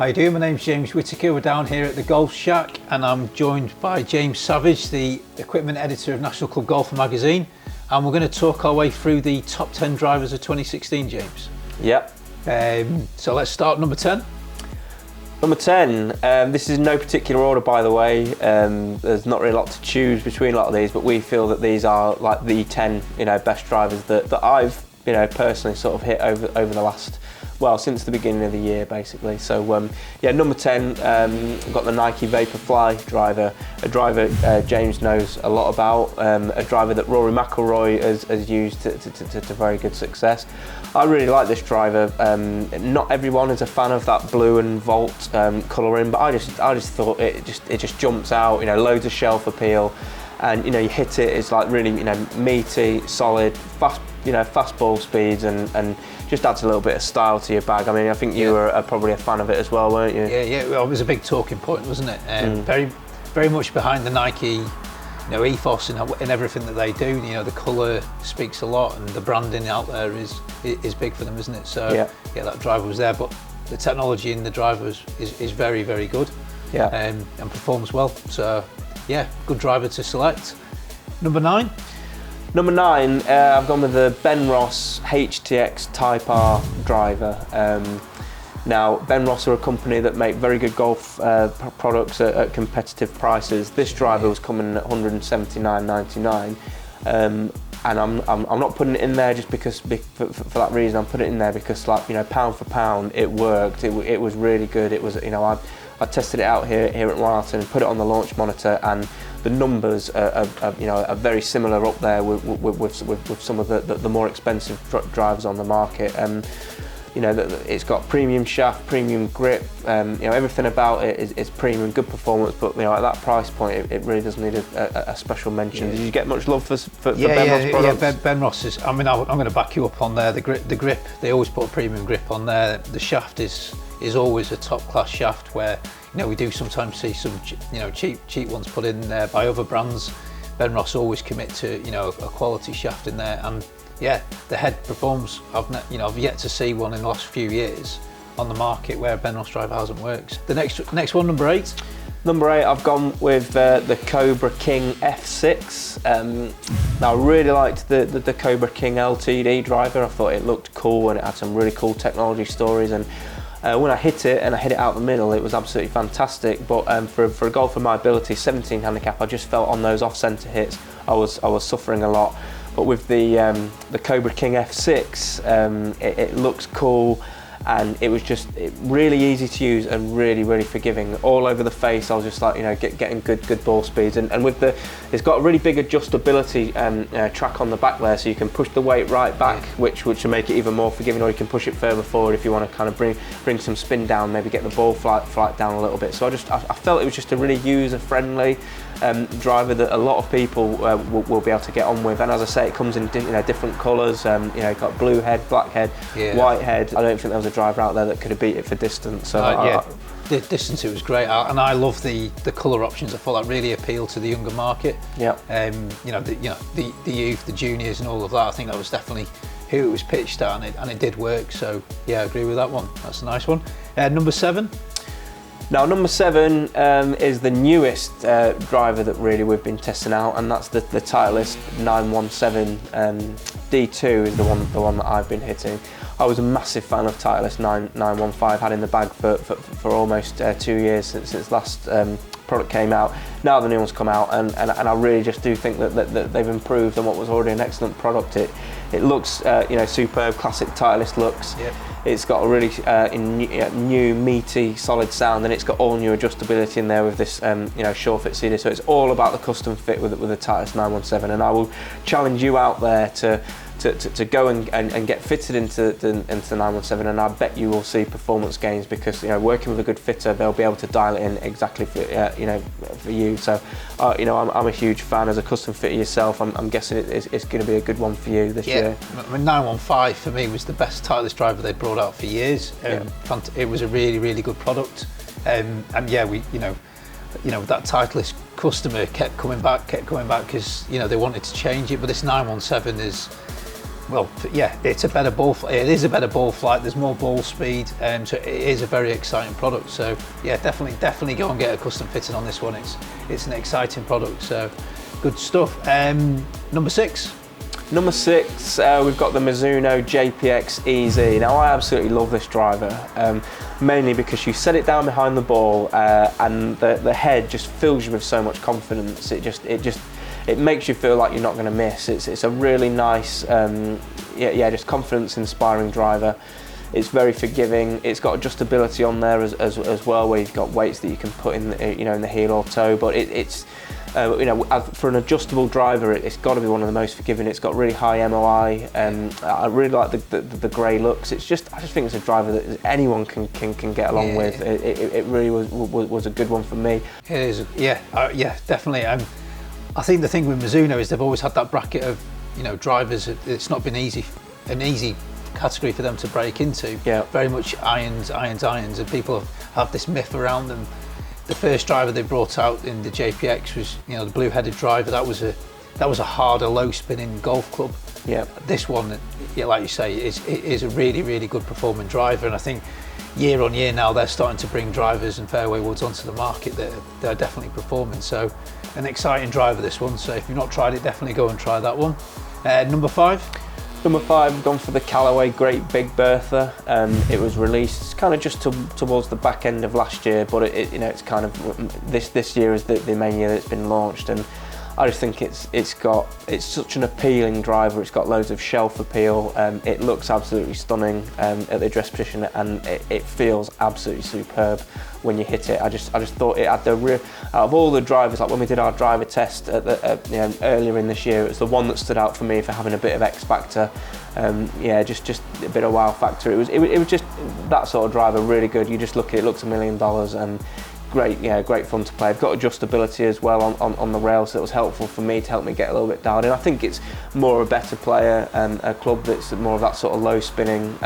How you doing? My name's James Whittaker. We're down here at the Golf Shack and I'm joined by James Savage, the equipment editor of National Club Golfer magazine, and we're going to talk our way through the top 10 drivers of 2016, James. Yep. So let's start number 10. Number 10, this is in no particular order, by the way. There's not really a lot to choose between a lot of these, but we feel that these are like the 10 best drivers that I've personally sort of hit over the last, well, since the beginning of the year basically. So yeah, number 10, we've got the Nike Vaporfly driver, a driver James knows a lot about, a driver that Rory McIlroy has used to very good success. I really like this driver. Not everyone is a fan of that blue and Volt colouring, but I just thought it just jumps out. Loads of shelf appeal, and you hit it. It's like really meaty, solid, fast. Fast ball speeds and just adds a little bit of style to your bag. I mean, I think you were probably a fan of it as well, weren't you? Yeah. Well, it was a big talking point, wasn't it? Very much behind the Nike, ethos and everything that they do. The colour speaks a lot, and the branding out there is big for them, isn't it? So yeah, that driver was there, but the technology in the driver is very, very good. Yeah. And performs well. So yeah, good driver to select. Number 9. Number 9, I've gone with the Ben Ross HTX Type R driver. Now, Ben Ross are a company that make very good golf products at competitive prices. This driver was coming at $179.99, and I'm not putting it in there just because for that reason. I'm putting it in there because, pound for pound, it worked. It was really good. It was, I tested it out here at Wyerton and put it on the launch monitor, and the numbers are very similar up there with some of the more expensive drivers on the market. It's got premium shaft, premium grip, everything about it is premium, good performance, but at that price point it really does need a special mention. Did you get much love for Ben Ross products? Yeah, Ben Ross is, I'm going to back you up on there. The grip, they always put a premium grip on there. The shaft is always a top class shaft, where we do sometimes see some cheap ones put in there by other brands. Ben Ross always commit to a quality shaft in there, and yeah, the head performs. I've yet to see one in the last few years on the market where a Ben Ross driver hasn't worked. The next one, number 8. Number 8, I've gone with the COBRA King F6. Now, I really liked the COBRA King LTD driver. I thought it looked cool and it had some really cool technology stories, and when I hit it out the middle, it was absolutely fantastic. But for a golfer of my ability, 17 handicap, I just felt on those off-centre hits I was suffering a lot. But with the COBRA King F6, it looks cool, and it was just really easy to use and really, really forgiving. All over the face, I was just like, getting good ball speeds. And with it's got a really big adjustability track on the back there, so you can push the weight right back, which will make it even more forgiving, or you can push it further forward if you want to kind of bring some spin down, maybe get the ball flight down a little bit. So I felt it was just a really user-friendly driver that a lot of people will be able to get on with. And as I say, it comes in different colours. Got blue head, black head, white head. I don't think there was a driver out there that could have beat it for distance. So the distance, it was great, and I love the colour options. I thought that really appealed to the younger market. Yeah. The youth, the juniors, and all of that. I think that was definitely who it was pitched at, and it did work. So yeah, I agree with that one. That's a nice one. Number 7. Now, number 7 is the newest driver that really we've been testing out, and that's the Titleist 917 D2 is the one that I've been hitting. I was a massive fan of Titleist 915, had in the bag for almost 2 years since last product came out. Now the new one's come out, and I really just do think that they've improved on what was already an excellent product. It looks superb, classic Titleist looks. Yep. It's got a really new, meaty, solid sound, and it's got all new adjustability in there with this short fit CD. So it's all about the custom fit with the Titleist 917, and I will challenge you out there to go and get fitted into the 917, and I bet you will see performance gains, because working with a good fitter, they'll be able to dial it in exactly for you. So I'm a huge fan. As a custom fitter yourself, I'm guessing it's going to be a good one for you this year. I mean, 915 for me was the best Titleist driver they brought out for years. It was a really, really good product, and yeah, that Titleist customer kept coming back because they wanted to change it. But this 917 is Well, yeah, it's a better ball. It is a better ball flight. There's more ball speed, so it is a very exciting product. So yeah, definitely go and get a custom fitting on this one. It's an exciting product. So good stuff. Number 6. Number 6, we've got the Mizuno JPX EZ. Now I absolutely love this driver, mainly because you set it down behind the ball and the head just fills you with so much confidence. It makes you feel like you're not going to miss. It's a really nice, just confidence-inspiring driver. It's very forgiving. It's got adjustability on there as well, where you've got weights that you can put in, in the heel or toe. But it's for an adjustable driver, it's got to be one of the most forgiving. It's got really high MOI, and I really like the grey looks. I just think it's a driver that anyone can get along with. It really was a good one for me. It is, yeah, definitely. I think the thing with Mizuno is they've always had that bracket of, drivers. It's not been an easy category for them to break into. Yeah. Very much irons, and people have this myth around them. The first driver they brought out in the JPX was, the blue-headed driver. That was a harder, low-spinning golf club. Yeah. This one, like you say, is a really, really good performing driver, and I think year on year now they're starting to bring drivers and fairway woods onto the market that they're definitely performing. So an exciting driver, this one. So if you've not tried it, definitely go and try that one. Number 5. Number 5, gone for the Callaway Great Big Bertha. It was released kind of just towards the back end of last year, but it's kind of this year is the main year that it's been launched, and I just think it's such an appealing driver. It's got loads of shelf appeal. It looks absolutely stunning at the address position, and it feels absolutely superb when you hit it. I just thought it had the real, out of all the drivers, like when we did our driver test earlier in this year, it was the one that stood out for me for having a bit of X factor. Just a bit of wow factor. It was just that sort of driver, really good. You just look at it, looks $1 million, and great fun to play. I've got adjustability as well on the rail, so it was helpful for me to help me get a little bit dialed in. I think it's more a better player, a club that's more of that sort of low spinning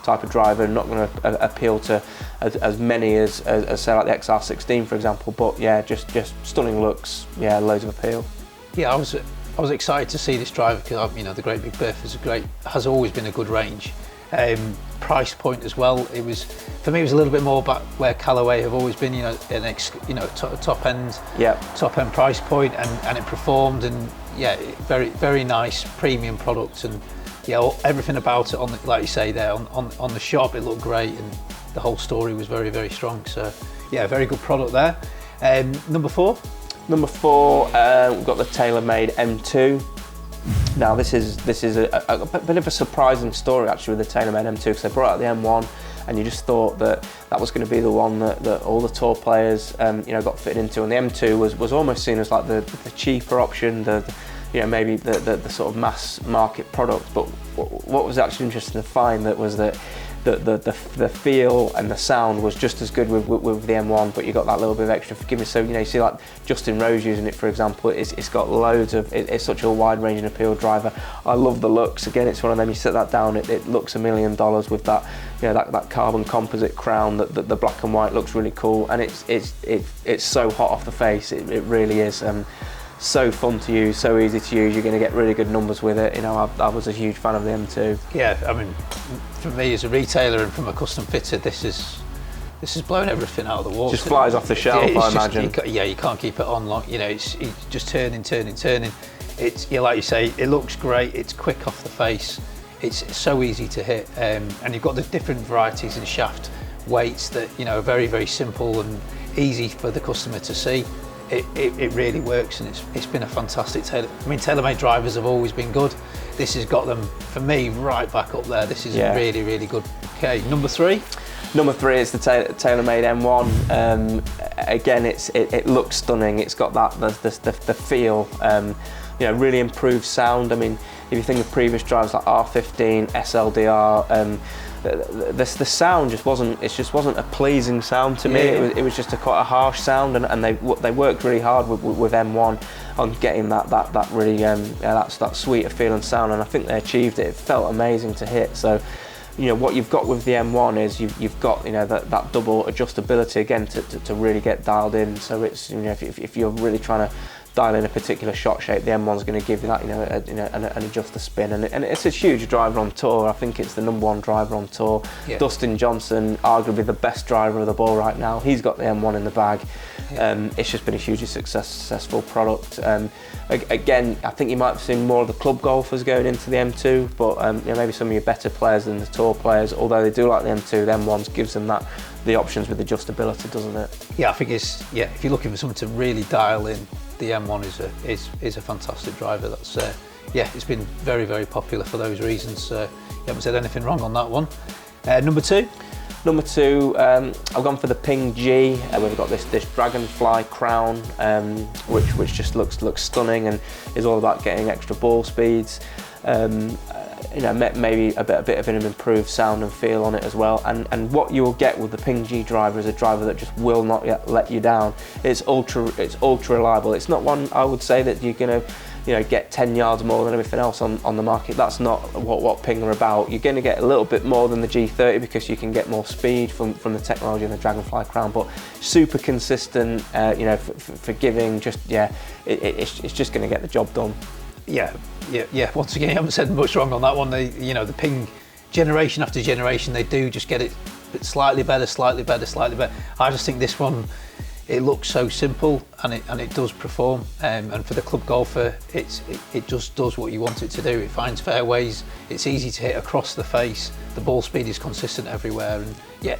type of driver, not going to appeal to as many as say like the XR16 for example. But yeah, just stunning looks, loads of appeal. Yeah, I was excited to see this driver because the Great Big Bertha has always been a good range. Price point as well. For me it was a little bit more back where Callaway have always been, top end price point, and it performed, and very, very nice premium product, and everything about it like you say there on the shop, it looked great, and the whole story was very, very strong. So very good product there. Number 4. Number 4, we've got the TaylorMade M2. Now this is a bit of a surprising story actually with the TaylorMade M2, because they brought out the M1 and you just thought that was going to be the one that all the tour players got fitted into, and the M2 was almost seen as like the cheaper option, maybe the sort of mass market product. But what was actually interesting to find was that the feel and the sound was just as good with the M1, but you got that little bit of extra forgiveness. So you see like Justin Rose using it for example, it's got loads of, it's such a wide range and appeal driver. I love the looks. Again, it's one of them, you set that down, it looks $1 million with that that carbon composite crown, that the black and white looks really cool, and it's so hot off the face. It really is. So fun to use, so easy to use. You're going to get really good numbers with it. I was a huge fan of the M2. Yeah, I mean, for me as a retailer and from a custom fitter, this has blown everything out of the water. Just flies off the shelf, I imagine. You can't keep it on long. It's just turning. It's like you say, it looks great. It's quick off the face. It's so easy to hit, and you've got the different varieties in shaft weights that are very, very simple and easy for the customer to see. It really works, and it's been a fantastic TaylorMade drivers have always been good. This has got them, for me, right back up there. This is really, really good. Okay, number 3. Number 3 is the TaylorMade M1. Again, it looks stunning. It's got the feel, really improved sound. I mean, if you think of previous drivers like R15, SLDR, the sound just wasn't a pleasing sound to me. It was just quite a harsh sound, and they worked really hard with M1 on getting that really that sweeter feeling sound, and I think they achieved it. It felt amazing to hit. So what you've got with the M1 is you've got that double adjustability again to really get dialed in. So it's if you're really trying dial in a particular shot shape, the M1's going to give you that, and adjust the spin, and it's a huge driver on tour. I think it's the #1 driver on tour. Yeah. Dustin Johnson, arguably the best driver of the ball right now, he's got the M1 in the bag. Yeah. It's just been a hugely successful product. Again, I think you might have seen more of the club golfers going into the M2, but maybe some of your better players than the tour players, although they do like the M2, the M1 gives them the options with adjustability, doesn't it? Yeah, I think if you're looking for something to really dial in, the M1 is a fantastic driver. That's it's been very, very popular for those reasons. You haven't said anything wrong on that one. Number two? Number two, I've gone for the Ping G. We've got this dragonfly crown, which just looks stunning and is all about getting extra ball speeds. Maybe a bit of an improved sound and feel on it as well. And what you'll get with the Ping G driver is a driver that just will not let you down. It's ultra reliable. It's not one I would say that you're going to get 10 yards more than everything else on the market. That's not what Ping are about. You're going to get a little bit more than the G30 because you can get more speed from the technology in the Dragonfly Crown, but super consistent, forgiving, it's just going to get the job done. Yeah. Once again, you haven't said much wrong on that one. The Ping, generation after generation, they do just get it slightly better. I just think this one, it looks so simple and it does perform. And for the club golfer, it just does what you want it to do. It finds fairways. It's easy to hit across the face. The ball speed is consistent everywhere,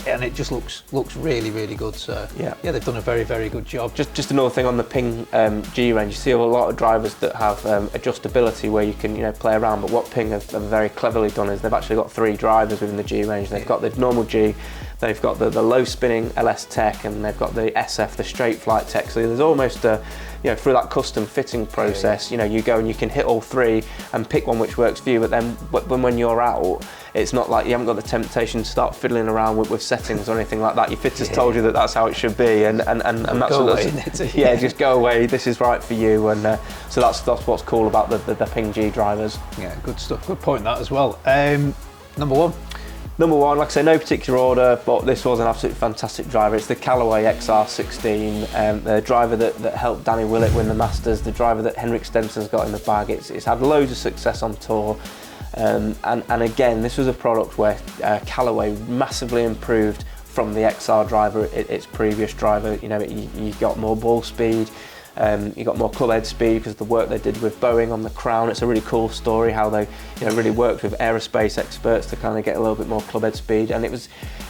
and it just looks really, really good. So they've done a very, very good job. Just another thing on the Ping G range, you see a lot of drivers that have adjustability where you can play around. But what Ping have very cleverly done is they've actually got 3 drivers within the G range. They've got the normal G, they've got the low spinning LS Tech, and they've got the SF, the straight flight Tech. So there's almost through that custom fitting process, you go and you can hit all 3 and pick one which works for you. But then when you're out, it's not like you haven't got the temptation to start fiddling around with settings or anything like that. Your fitter's told you that that's how it should be, and that's just go away. This is right for you, and so that's what's cool about the Ping G drivers. Yeah, good stuff. Good point that as well. Number one. Number one, like I say, no particular order, but this was an absolutely fantastic driver. It's the Callaway XR16, the driver that helped Danny Willett win the Masters, the driver that Henrik Stenson's got in the bag. It's had loads of success on tour. And again, this was a product where Callaway massively improved from the XR driver, its previous driver. You got more ball speed, you got more club head speed because of the work they did with Boeing on the crown. It's a really cool story how they really worked with aerospace experts to kind of get a little bit more club head speed, and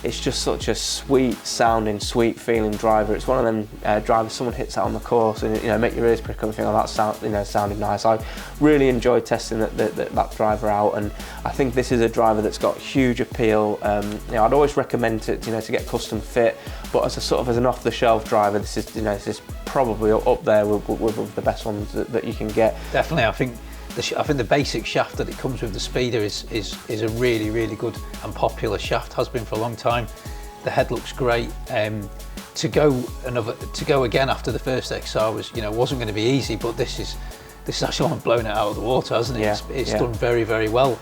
it's just such a sweet sounding, sweet feeling driver. It's one of them drivers someone hits out on the course and make your ears prick up and think, oh, that sounded nice. I really enjoyed testing that driver out, and I think this is a driver that's got huge appeal. I'd always recommend it to get custom fit, but as an off the shelf driver, this is probably up there with the best ones that you can get. Definitely, I think the basic shaft that it comes with, the speeder, is a really, really good and popular shaft. Has been for a long time. The head looks great. To go again after the first XR wasn't going to be easy, but this is actually blown it out of the water, hasn't it? Yeah, it's done very, very well.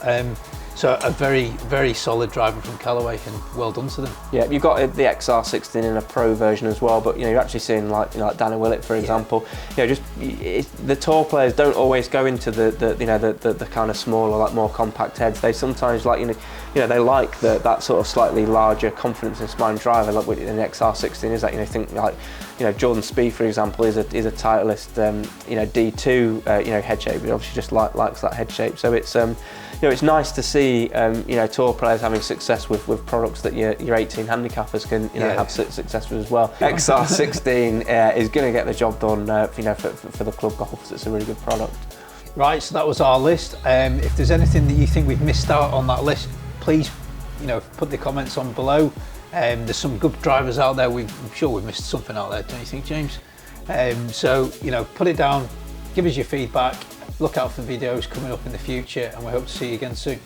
So a very, very solid driver from Callaway, and well done to them. Yeah, you've got the XR16 in a pro version as well, but you're actually seeing like Danny Willett, for example. The tour players don't always go into the kind of smaller, like more compact heads. They sometimes they like that sort of slightly larger, confidence-inspiring driver. Like in the XR16 is that think like Jordan Spieth, for example, is a Titleist D2 head shape. He obviously just likes that head shape. So it's nice to see tour players having success with products that your 18 handicappers can have success with as well. XR16 is going to get the job done for the club golfers. It's a really good product. Right, so that was our list. If there's anything that you think we've missed out on that list, please put the comments on below. There's some good drivers out there. I'm sure we've missed something out there, don't you think, James? So put it down, give us your feedback. Look out for videos coming up in the future, and we hope to see you again soon.